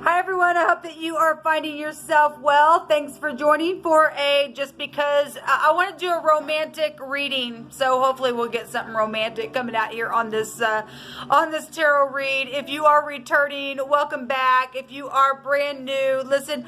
Hi everyone, I hope that you are finding yourself well. Thanks for joining for just because I want to do a romantic reading. So hopefully we'll get something romantic coming out here on this tarot read. If you are returning, welcome back. If you are brand new, listen,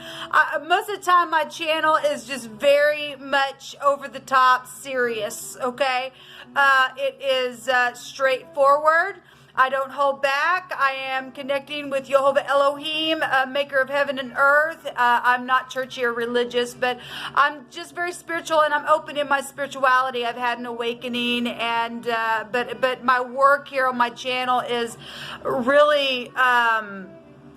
most of the time my channel is just very much over the top serious, okay? It is straightforward. I don't hold back. I am connecting with Jehovah Elohim, maker of heaven and earth. I'm not churchy or religious, but I'm just very spiritual, and I'm open in my spirituality. I've had an awakening, and but my work here on my channel is really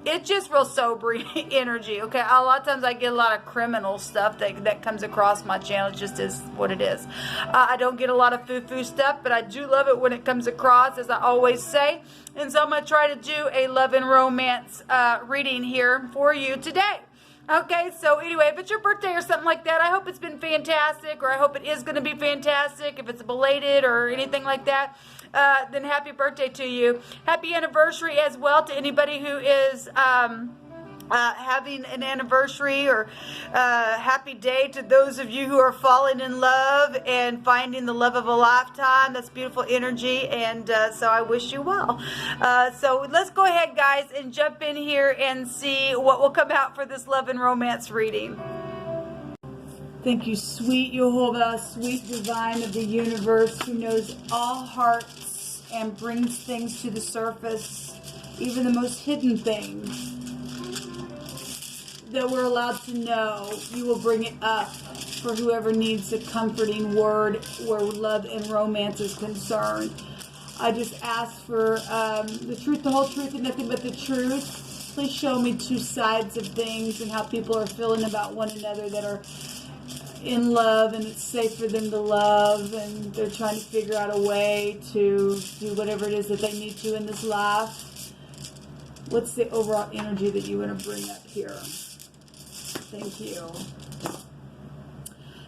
it's just real sobering energy, okay? A lot of times I get a lot of criminal stuff that comes across my channel. It just is what it is. I don't get a lot of foo-foo stuff, but I do love it when it comes across, as I always say. And so I'm going to try to do a love and romance reading here for you today. Okay, so anyway, if it's your birthday or something like that, I hope it's been fantastic, or I hope it is going to be fantastic. If it's belated or anything like that, then happy birthday to you. Happy anniversary as well to anybody who is having an anniversary, or happy day to those of you who are falling in love and finding the love of a lifetime. That's beautiful energy, and so I wish you well. So let's go ahead, guys, and jump in here and see what will come out for this love and romance reading. Thank you, sweet Jehovah, sweet divine of the universe, who knows all hearts and brings things to the surface, even the most hidden things that we're allowed to know. You will bring it up for whoever needs a comforting word where love and romance is concerned. I just ask for the truth, the whole truth, and nothing but the truth. Please show me two sides of things and how people are feeling about one another that are in love, and it's safe for them to love, and they're trying to figure out a way to do whatever it is that they need to in this life. What's the overall energy that you want to bring up here? Thank you.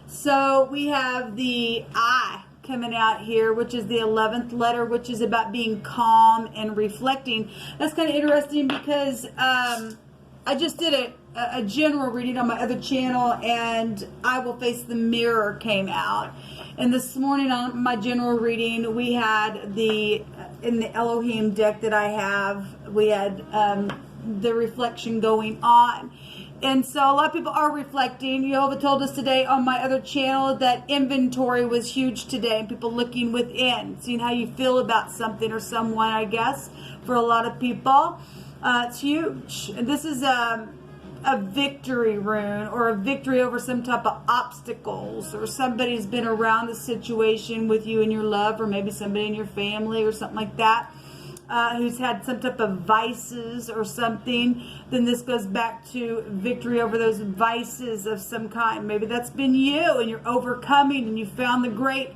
So we have the I coming out here, which is the 11th letter, which is about being calm and reflecting. That's kind of interesting because I just did a general reading on my other channel, and I Will Face the Mirror came out. And this morning on my general reading, we had in the Elohim deck that I have, we had the reflection going on. And so a lot of people are reflecting. Jehovah told us today on my other channel that inventory was huge today, and people looking within, seeing how you feel about something or someone, I guess, for a lot of people. It's huge. And this is a victory rune, or a victory over some type of obstacles, or somebody's been around the situation with you and your love, or maybe somebody in your family or something like that, who's had some type of vices or something. Then this goes back to victory over those vices of some kind. Maybe that's been you, and you're overcoming, and you found the great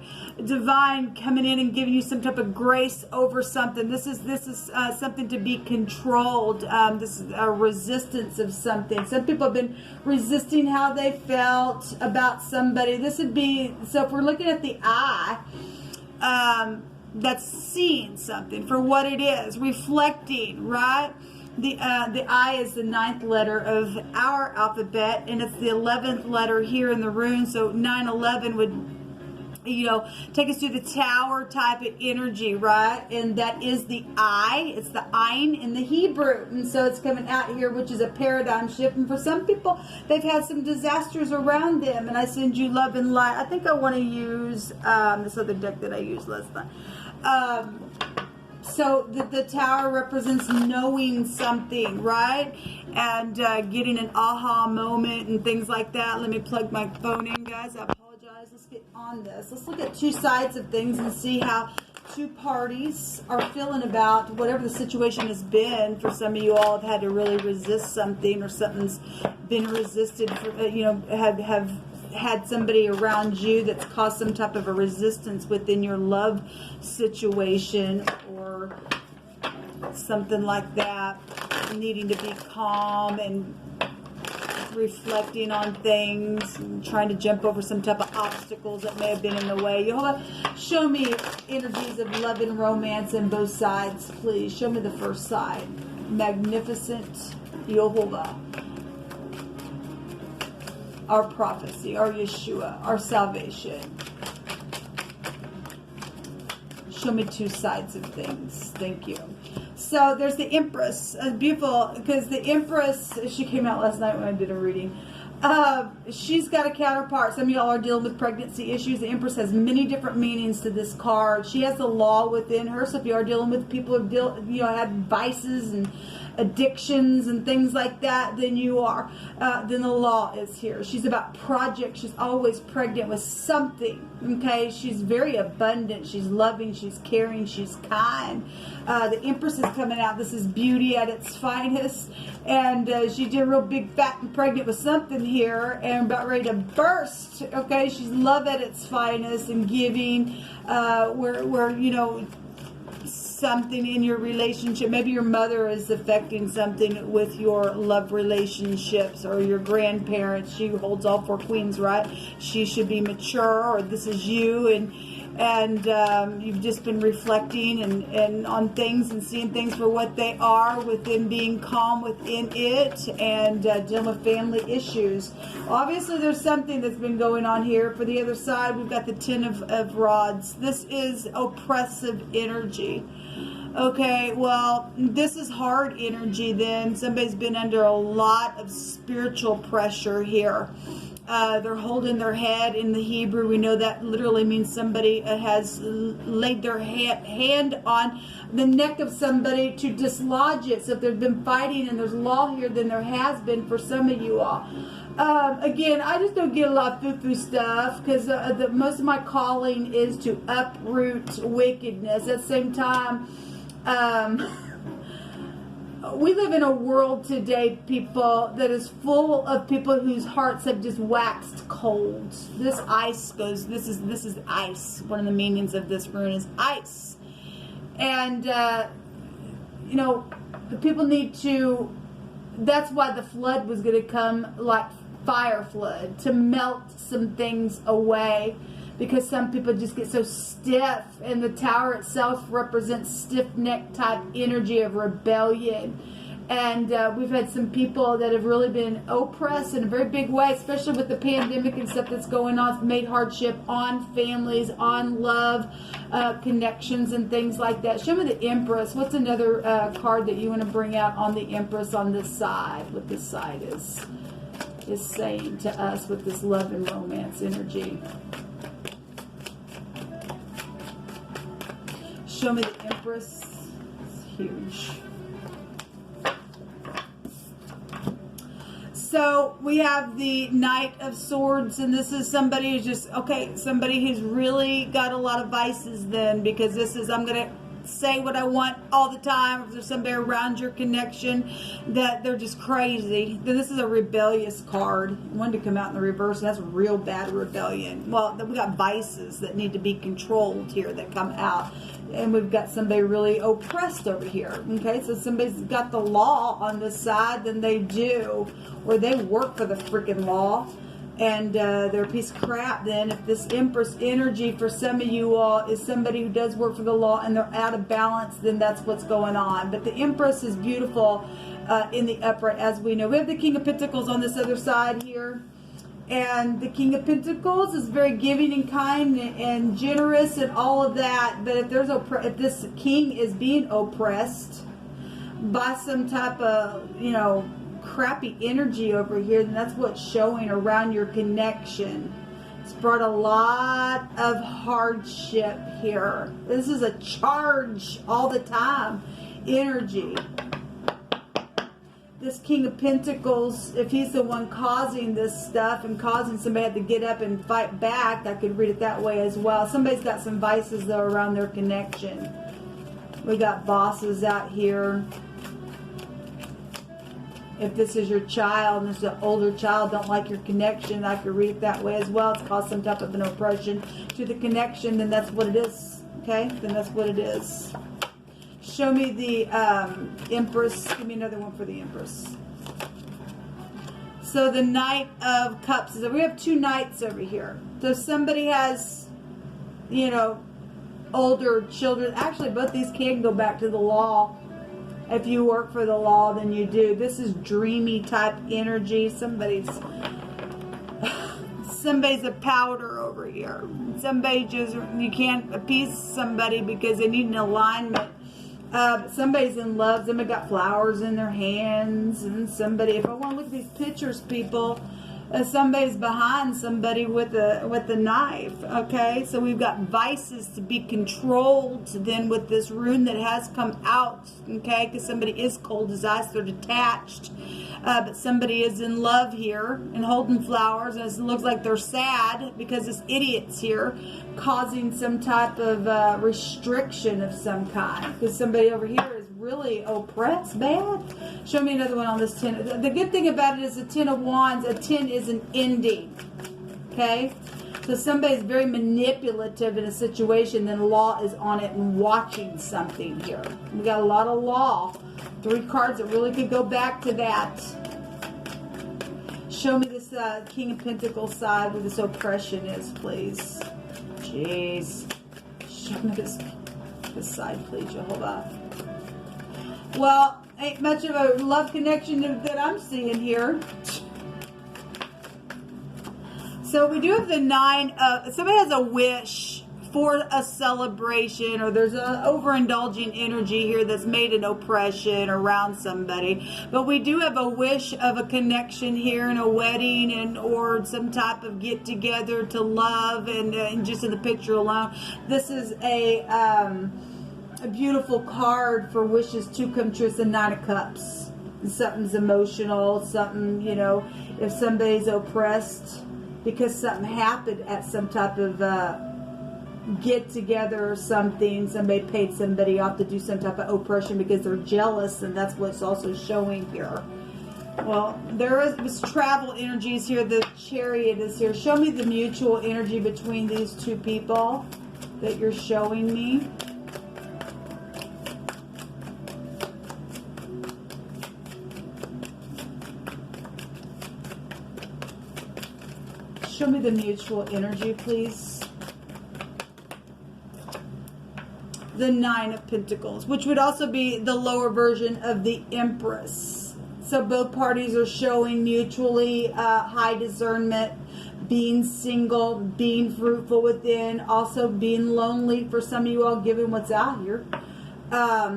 divine coming in and giving you some type of grace over something. This is something to be controlled. This is a resistance of something. Some people have been resisting how they felt about somebody. This would be, so if we're looking at the eye, that's seeing something for what it is, reflecting, right? The I is the 9th letter of our alphabet, and it's the 11th letter here in the rune. So 9/11 would, take us to the tower type of energy, right? And that is the I. It's the Ayin in the Hebrew. And so it's coming out here, which is a paradigm shift. And for some people, they've had some disasters around them. And I send you love and light. I think I want to use this other deck that I used last time. So the tower represents knowing something, right? And getting an aha moment and things like that. Let me plug my phone in, guys. I apologize. Let's get on this. Let's look at two sides of things and see how two parties are feeling about whatever the situation has been. For some of you all have had to really resist something, or something's been resisted, for, have had somebody around you that's caused some type of a resistance within your love situation, or something like that, needing to be calm and reflecting on things, and trying to jump over some type of obstacles that may have been in the way. Jehovah, show me energies of love and romance in both sides, please. Show me the first side. magnificent Jehovah, our prophecy, our Yeshua, our salvation. Show me two sides of things. Thank you. So there's the Empress. Beautiful, because the Empress, she came out last night when I did a reading. She's got a counterpart. Some of y'all are dealing with pregnancy issues. The Empress has many different meanings to this card. She has the law within her. So if you are dealing with people who have vices and addictions and things like that, then you are. Then the law is here. She's about projects. She's always pregnant with something. Okay, she's very abundant. She's loving. She's caring. She's kind. The Empress is coming out. This is beauty at its finest, and she's real big, fat, and pregnant with something here, and about ready to burst. Okay, she's love at its finest and giving. Where you know, something in your relationship, maybe your mother is affecting something with your love relationships, or your grandparents. She holds all four queens, right? She should be mature, or this is you, and you've just been reflecting and on things and seeing things for what they are, within being calm within it, and dealing with family issues. Obviously there's something that's been going on here. For the other side, we've got the Ten of Rods. This is oppressive energy. Okay, well, this is hard energy then. Somebody's been under a lot of spiritual pressure here. They're holding their head. In the Hebrew, we know that literally means somebody has laid their hand on the neck of somebody to dislodge it. So if they've been fighting and there's law here, then there has been for some of you all. Again, I just don't get a lot of foo-foo stuff, because most of my calling is to uproot wickedness. At the same time, we live in a world today, people, that is full of people whose hearts have just waxed cold. This ice goes, this is ice. One of the meanings of this rune is ice. And, you know, the people need to, that's why the flood was going to come like fire flood, to melt some things away. Because some people just get so stiff, and the tower itself represents stiff-necked type energy of rebellion. And we've had some people that have really been oppressed in a very big way, especially with the pandemic and stuff that's going on. It's made hardship on families, on love, connections, and things like that. Show me the Empress. What's another card that you want to bring out on the Empress on this side? What this side is saying to us with this love and romance energy. Show me the Empress. It's huge. So we have the Knight of Swords, and this is somebody who's just, okay, somebody who's really got a lot of vices then, because this is, I'm going to say what I want all the time. If there's somebody around your connection that they're just crazy, then this is a rebellious card. I wanted to come out in the reverse. That's real bad rebellion. Well, we got vices that need to be controlled here that come out. And we've got somebody really oppressed over here. Okay, so somebody's got the law on this side, then they do, or they work for the freaking law, and they're a piece of crap. Then if this Empress energy for some of you all is somebody who does work for the law and they're out of balance, then that's what's going on. But the Empress is beautiful in the upright, as we know. We have the King of Pentacles on this other side here. And the King of Pentacles is very giving and kind and generous and all of that. But if there's if this king is being oppressed by some type of, you know, crappy energy over here, then that's what's showing around your connection. It's brought a lot of hardship here. This is a charge all the time energy. This King of Pentacles, if he's the one causing this stuff and causing somebody to get up and fight back, I could read it that way as well. Somebody's got some vices, though, around their connection. We got bosses out here. If this is your child, and this is an older child, don't like your connection, I could read it that way as well. It's caused some type of an oppression to the connection, then that's what it is. Okay? Then that's what it is. Show me the Empress. Give me another one for the Empress. So the Knight of Cups. So we have two knights over here. So somebody has, you know, older children. Actually, both these can go back to the law. If you work for the law, then you do. This is dreamy type energy. Somebody's a powder over here. Somebody just, you can't appease somebody because they need an alignment. Somebody's in love. Somebody got flowers in their hands. And somebody, if I want to look at these pictures, people, somebody's behind somebody with a knife. Okay, so we've got vices to be controlled then with this rune that has come out. Okay, because somebody is cold as ice, they're detached, but somebody is in love here and holding flowers, and it looks like they're sad because this idiot's here causing some type of restriction of some kind, because somebody over here is really oppressed bad. Show me another one on this 10. The good thing about it is the 10 of Wands. A 10 is an ending. Okay? So somebody's very manipulative in a situation, then law is on it and watching something here. We got a lot of law. 3 cards that really could go back to that. Show me this King of Pentacles side where this oppression is, please. Jeez. Show me this side, please, Jehovah. Well, ain't much of a love connection that I'm seeing here. So we do have the 9 of, somebody has a wish for a celebration, or there's an overindulging energy here that's made an oppression around somebody. But we do have a wish of a connection here, and a wedding, and or some type of get together to love, and just in the picture alone, this is a beautiful card for wishes to come true. It's the 9 of Cups. Something's emotional, something, you know, if somebody's oppressed because something happened at some type of get together or something, somebody paid somebody off to do some type of oppression because they're jealous, and that's what's also showing here. Well, there is travel energies here. The Chariot is here. Show me the mutual energy between these two people that you're showing me. Show me the mutual energy, please. The 9 of Pentacles, which would also be the lower version of the Empress. So both parties are showing mutually high discernment, being single, being fruitful within, also being lonely for some of you all, given what's out here.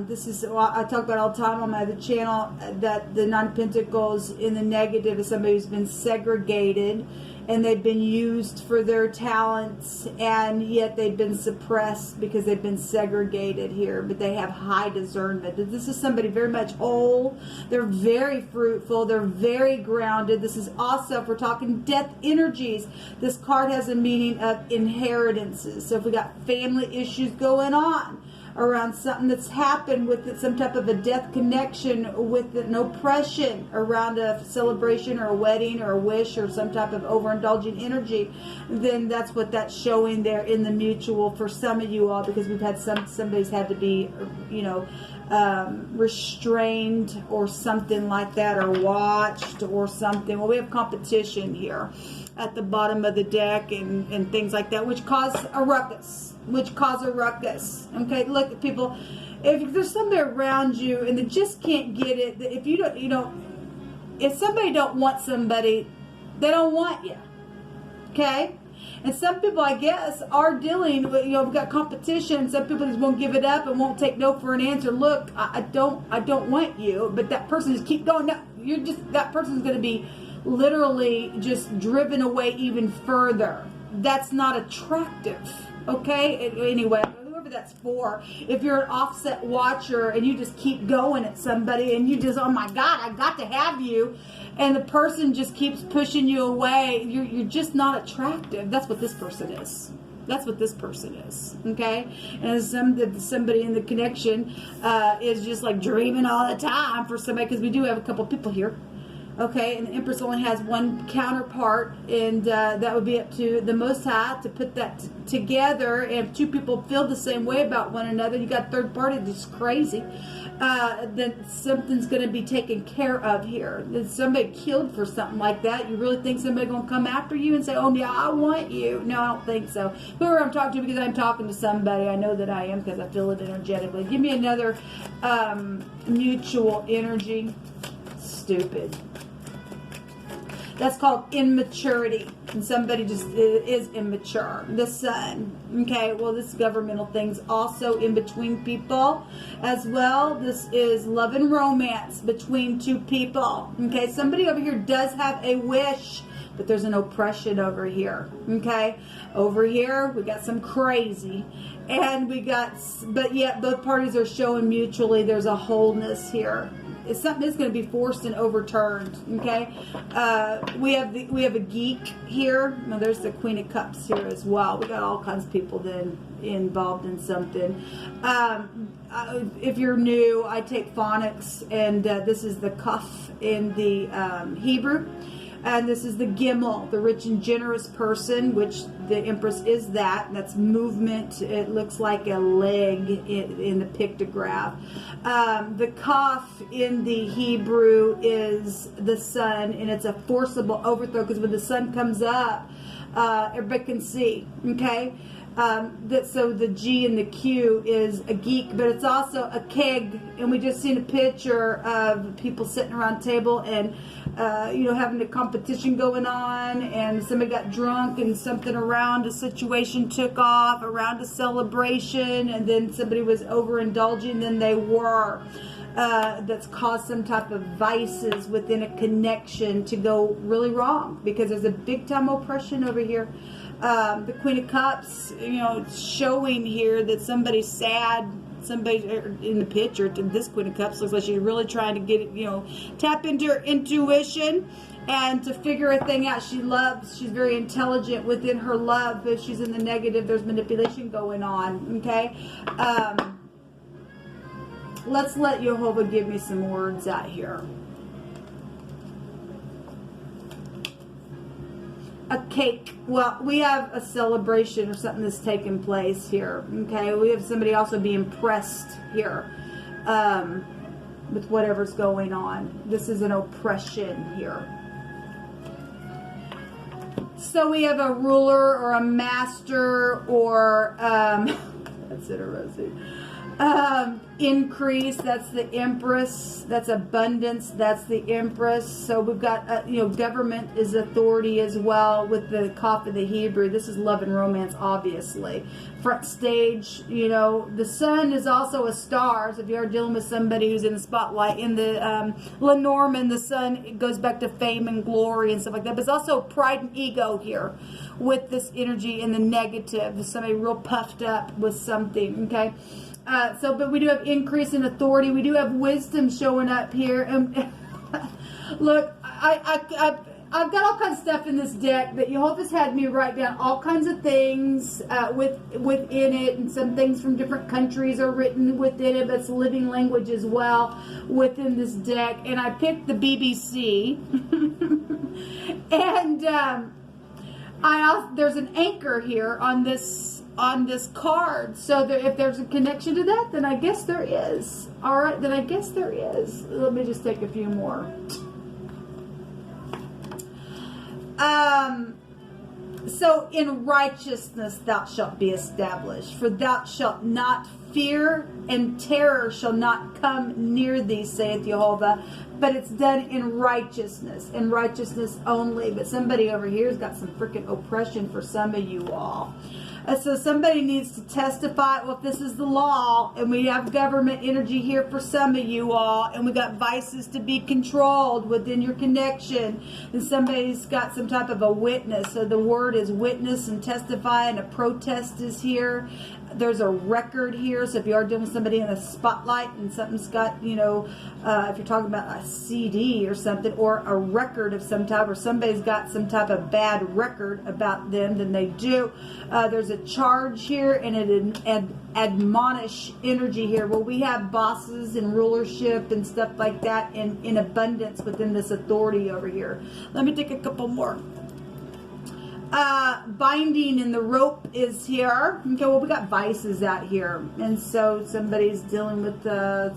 This is, I talk about all the time on my other channel, that the 9 of Pentacles in the negative is somebody who's been segregated, and they've been used for their talents, and yet they've been suppressed because they've been segregated here, but they have high discernment. This is somebody very much whole. They're very fruitful. They're very grounded. This is also, if we're talking death energies, this card has a meaning of inheritances. So if we got family issues going on around something that's happened with it, some type of a death connection with an oppression around a celebration or a wedding or a wish or some type of overindulging energy, then that's what that's showing there in the mutual for some of you all, because we've had somebody's had to be, you know, restrained or something like that, or watched or something. Well, we have competition here at the bottom of the deck and things like that, which cause a ruckus. Okay, look, people, if there's somebody around you and they just can't get it, if you don't, you know, if somebody don't want somebody, they don't want you. Okay? And some people, I guess, are dealing with, you know, we've got competition. Some people just won't give it up and won't take no for an answer. Look, I don't want you, but that person just keep going. No, that person's going to be literally just driven away even further. That's not attractive. Okay? Anyway, whoever that's for, if you're an offset watcher and you just keep going at somebody and you just, oh my God, I got to have you, and the person just keeps pushing you away, you're just not attractive. That's what this person is. That's what this person is. Okay? And somebody in the connection is just like dreaming all the time for somebody, because we do have a couple people here. Okay, and the Empress only has one counterpart, and that would be up to the Most High to put that together. And if two people feel the same way about one another, you got third party that's crazy. then something's going to be taken care of here. If somebody killed for something like that, you really think somebody going to come after you and say, oh yeah, I want you? No, I don't think so. Whoever I'm talking to, because I'm talking to somebody, I know that I am because I feel it energetically. Give me another mutual energy. Stupid. That's called immaturity. And somebody just is immature. The sun. Okay, well, this governmental thing's also in between people as well. This is love and romance between two people. Okay, somebody over here does have a wish, but there's an oppression over here. Okay, over here we got some crazy. And we got, but yet both parties are showing mutually there's a wholeness here. It's something that's going to be forced and overturned. Okay, we have a geek here. Now there's the Queen of Cups here as well. We got all kinds of people then involved in something. If you're new, I take phonics, and this is the Kaf in the Hebrew. And this is the Gimel, the rich and generous person, which the Empress is that. And that's movement. It looks like a leg in the pictograph. The Kaf in the Hebrew is the sun, and it's a forcible overthrow, because when the sun comes up, everybody can see. Okay? So the G and the Q is a geek, but it's also a keg. And we just seen a picture of people sitting around a table and having a competition going on, and somebody got drunk and something around a situation took off, around a celebration, and then somebody was overindulging, then they were. That's caused some type of vices within a connection to go really wrong, because there's a big time oppression over here. The Queen of Cups, it's showing here that somebody's sad. Somebody in the picture, this Queen of Cups looks like she's really trying to get it, tap into her intuition and to figure a thing out. She's very intelligent within her love. If she's in the negative, there's manipulation going on. Okay. Let's let Jehovah give me some words out here. A cake. Well, we have a celebration or something that's taking place here. Okay, we have somebody also being pressed here with whatever's going on. This is an oppression here. So we have a ruler or a master or that's interesting. Increase, that's the Empress. That's abundance, that's the Empress. So we've got government is authority as well with the Kaf of the Hebrew. This is love and romance, obviously. Front stage, the sun is also a star. So if you are dealing with somebody who's in the spotlight, in the Lenormand, the sun, it goes back to fame and glory and stuff like that. But it's also pride and ego here with this energy in the negative. Somebody real puffed up with something, okay? But we do have increase in authority. We do have wisdom showing up here. And look, I've got all kinds of stuff in this deck that Jehovah's had me write down all kinds of things within it, and some things from different countries are written within it, but it's living language as well within this deck. And I picked the BBC, and there's an anchor here on this card, so if there's a connection to that, then I guess there is. All right, then I guess there is. Let me just take a few more. So in righteousness thou shalt be established, for thou shalt not fear, and terror shall not come near thee, saith Jehovah. But it's done in righteousness only. But somebody over here has got some freaking oppression for some of you all. So somebody needs to testify, well, if this is the law, and we have government energy here for some of you all, and we got vices to be controlled within your connection, and somebody's got some type of a witness. So the word is witness and testify, and a protest is here. There's a record here. So if you are dealing with somebody in a spotlight and something's got, if you're talking about a CD or something, or a record of some type, or somebody's got some type of bad record about them, then they do. There's a charge here and an admonish energy here. Well, we have bosses and rulership and stuff like that in abundance within this authority over here. Let me take a couple more. binding and the rope is here. Okay, well, we got vices out here. And so somebody's dealing with,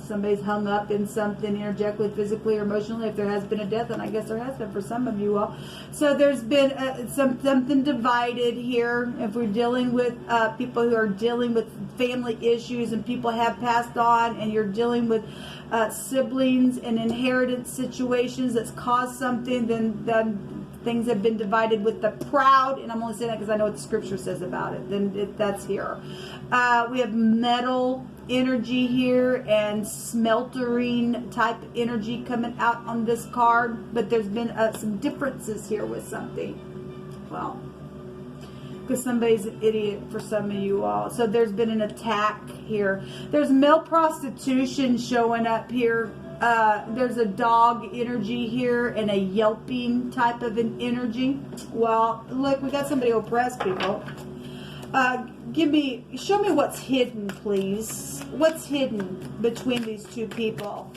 somebody's hung up in something energetically, physically, or emotionally. If there has been a death, and I guess there has been for some of you all. So there's been something divided here. If we're dealing with people who are dealing with family issues and people have passed on, and you're dealing with siblings and inheritance situations that's caused something, then things have been divided with the proud, and I'm only saying that because I know what the scripture says about it. Then that's here. We have metal energy here and smeltering type energy coming out on this card, but there's been some differences here with something. Well, because somebody's an idiot for some of you all. So there's been an attack here. There's male prostitution showing up here. There's a dog energy here and a yelping type of an energy. Well, look, we got somebody oppressed, people. Show me what's hidden, please. What's hidden between these two people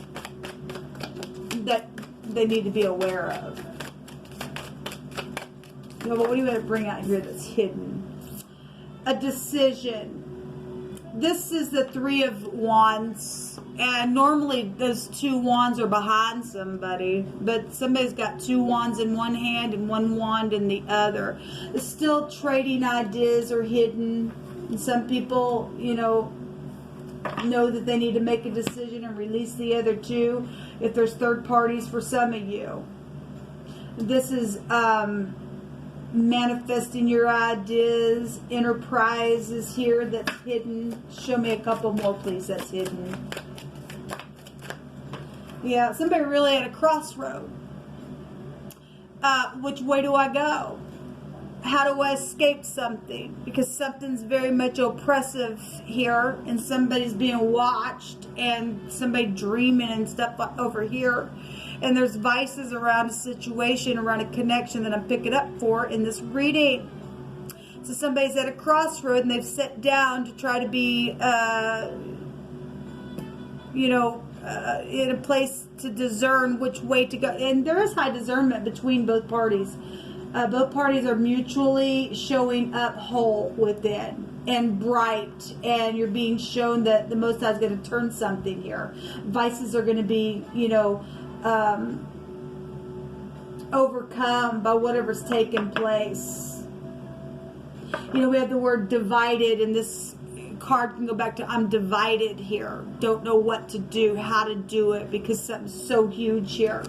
that they need to be aware of? Well, what do you want to bring out here that's hidden? A decision. This is the Three of Wands, and normally those two wands are behind somebody, but somebody's got two wands in one hand and one wand in the other. Still trading ideas are hidden, and some people, know that they need to make a decision and release the other two if there's third parties for some of you. This is manifesting your ideas. Enterprise is here that's hidden. Show me a couple more, please, that's hidden. Yeah, somebody really at a crossroad. Which way do I go? How do I escape something? Because something's very much oppressive here, and somebody's being watched, and somebody dreaming and stuff over here. And there's vices around a situation, around a connection that I'm picking up for in this reading. So somebody's at a crossroad and they've sat down to try to be, in a place to discern which way to go. And there is high discernment between both parties. Both parties are mutually showing up whole within and bright, and you're being shown that the Most High is going to turn something here. Vices are going to be, overcome by whatever's taken place. We have the word divided, and this card can go back to I'm divided here. Don't know what to do, how to do it, because something's so huge here.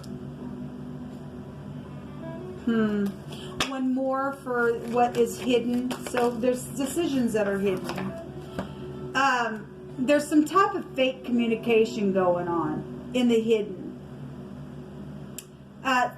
One more for what is hidden. So there's decisions that are hidden. There's some type of fake communication going on in the hidden.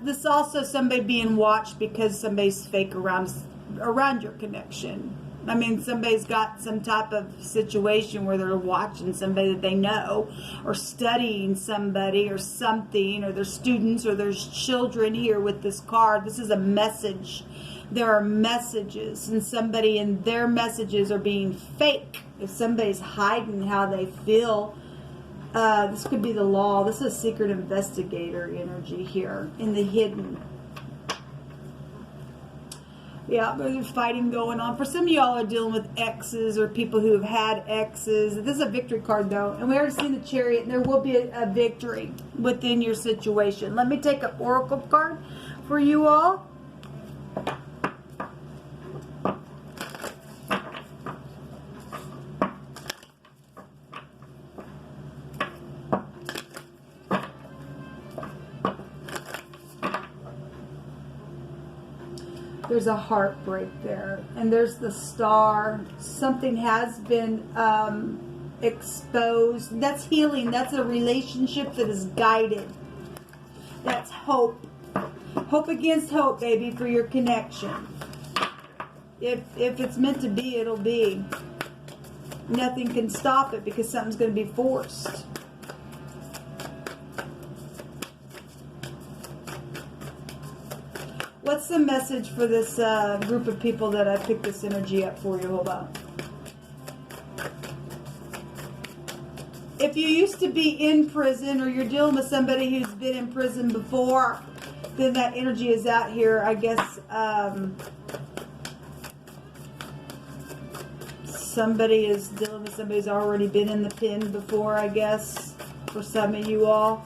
This also somebody being watched because somebody's fake around your connection. I mean, somebody's got some type of situation where they're watching somebody that they know, or studying somebody or something, or there's students or there's children here with this card. This is a message. There are messages, and somebody in their messages are being fake. If somebody's hiding how they feel, this could be the law. This is secret investigator energy here in the hidden. Yeah, there's fighting going on. For some of y'all are dealing with exes or people who have had exes. This is a victory card, though. And we already seen the Chariot, and there will be a victory within your situation. Let me take an oracle card for you all. There's a heartbreak there, and there's the Star. Something has been exposed. That's healing. That's a relationship that is guided. That's hope. Hope against hope, baby, for your connection. If it's meant to be, it'll be. Nothing can stop it because something's going to be forced. What's the message for this group of people that I picked this energy up for you? Hold on. If you used to be in prison, or you're dealing with somebody who's been in prison before, then that energy is out here. I guess somebody is dealing with somebody who's already been in the pen before, I guess, for some of you all.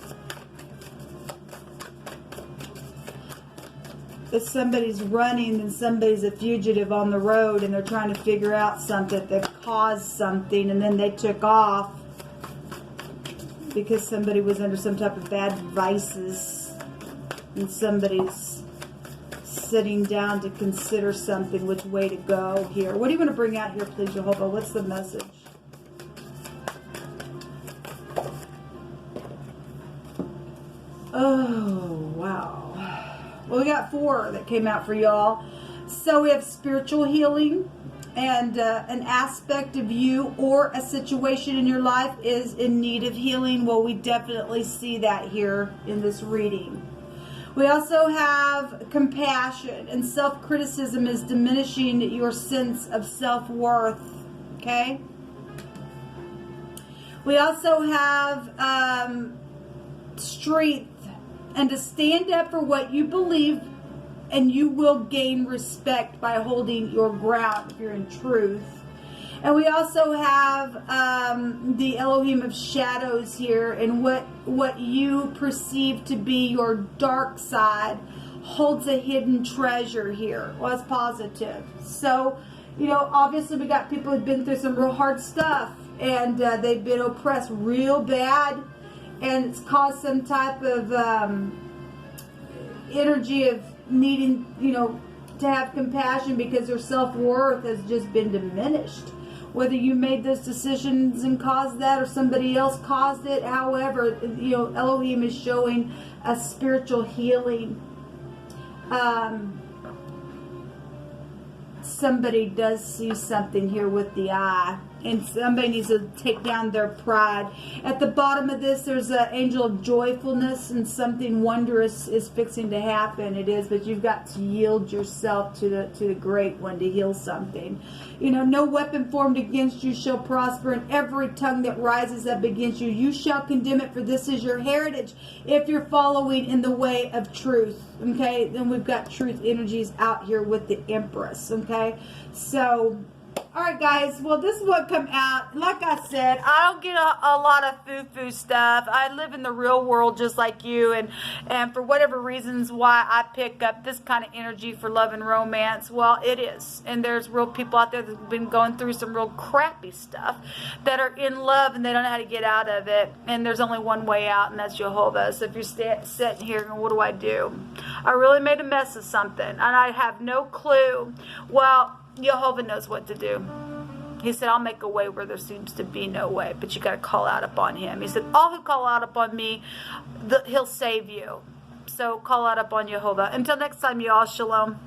If somebody's running and somebody's a fugitive on the road and they're trying to figure out something that caused something, and then they took off because somebody was under some type of bad vices, and somebody's sitting down to consider something, which way to go here. What do you want to bring out here, please, Jehovah? What's the message? Oh, wow. Well, we got 4 that came out for y'all. So we have spiritual healing, and an aspect of you or a situation in your life is in need of healing. Well, we definitely see that here in this reading. We also have compassion, and self-criticism is diminishing your sense of self-worth. Okay? We also have strength, and to stand up for what you believe, and you will gain respect by holding your ground if you're in truth. And we also have the Elohim of shadows here, and what you perceive to be your dark side holds a hidden treasure here. Well, it's positive. So, you know, obviously we got people who've been through some real hard stuff, and they've been oppressed real bad, and it's caused some type of energy of needing, you know, to have compassion because their self-worth has just been diminished. Whether you made those decisions and caused that or somebody else caused it, however, you know, Elohim is showing a spiritual healing. Somebody does see something here with the eye, and somebody needs to take down their pride. At the bottom of this, there's an angel of joyfulness, and something wondrous is fixing to happen. It is, but you've got to yield yourself to the great one to heal something. You know, no weapon formed against you shall prosper, and every tongue that rises up against you, you shall condemn it, for this is your heritage if you're following in the way of truth. Okay, then we've got truth energies out here with the Empress. Okay, so alright guys, well this is what come out. Like I said, I don't get a lot of foo-foo stuff. I live in the real world just like you, and for whatever reasons why I pick up this kind of energy for love and romance, well it is. And there's real people out there that have been going through some real crappy stuff that are in love and they don't know how to get out of it. And there's only one way out, and that's Jehovah. So if you're sitting here and what do? I really made a mess of something and I have no clue. Well, Jehovah knows what to do. He said, I'll make a way where there seems to be no way, but you got to call out upon him. He said, all who call out upon me, he'll save you. So call out upon Jehovah. Until next time, y'all, shalom.